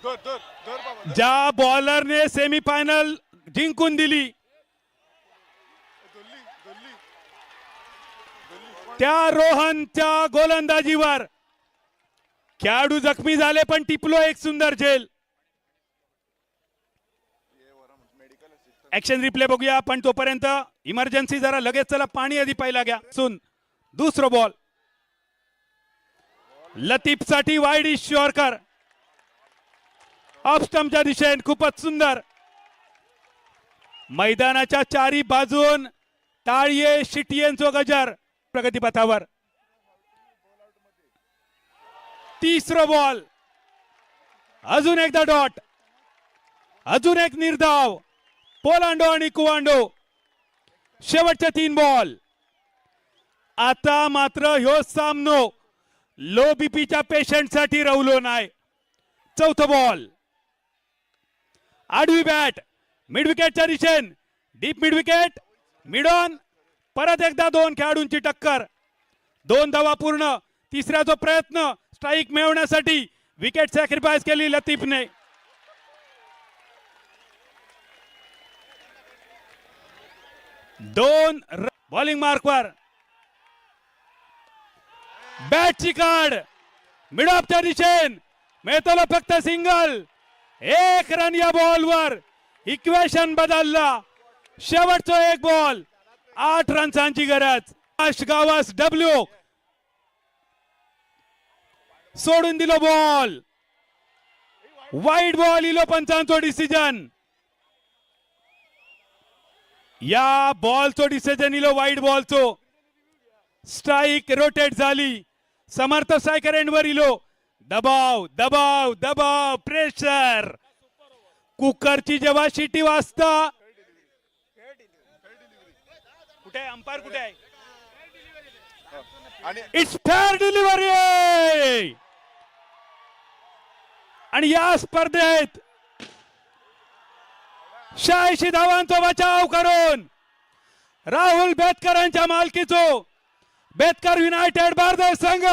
ज्या बॉलरने सेमीफायनल जिंकून दिली त्या रोहनच्या गोलंदाजीवर खेळाडू जखमी झाले पण टिपलो एक सुंदर झेल. ऍक्शन रिप्ले बघूया पण तोपर्यंत इमर्जन्सी जरा लगेच चला पाणी आधी पाहिला घ्या. सुन दुसरा बॉल लतीफ साठी वाईड ईश्वरकर ऑफ स्टंपच्या दिशेने खूपच सुंदर. मैदानाच्या चारी बाजून टाळिये शिटियेंचो गजर प्रगतीपथावर. तिसरा बॉल अजून एकदा डॉट अजून एक निर्धाव. पोलांडो आणि कुवांडो शेवटचे 3 बॉल. आता मात्र ह्यो सामनो लो बीपीच्या पेशंट साठी रवलो नाही. चौथा बॉल आडवी बॅट मिड विकेटच्या दिशेने deep mid wicket mid on. परत एकदा 2 खेळाडूंची टक्कर 2 धावा पूर्ण. तिसऱ्याचा प्रयत्न स्ट्राइक मिळवण्यासाठी विकेट सॅक्रिफाइस केली लतीफने. दोन बॉलिंग मार्कवर बॅटची कार्ड मिड ऑफच्या दिशेने मिळतो फक्त सिंगल. 1 रन या बॉलवर इक्वेशन बदलला. शेवटचा 1 बॉल 8 रन्सांची गरज. गावास डब्ल्यू सोडून दिलो बॉल. वाईड बॉल इलो पंचांचो डिसिजन. या बॉलचो डिसिजन इलो वाईड बॉलचो. स्ट्राइक रोटेट झाली. समर्थ स्ट्रायकर एंडवर इलो. दबाव दबाव दबाव प्रेशर. कुकरची जेव्हा शिटी वाजता कुठे आहे अंपायर कुठे आहे. It's fair delivery. आणि या स्पर्धेत 86 धावांचा बचाव करून राहुल बेतकरांच्या मालकीचो बेतकर युनायटेड बारदेव संघ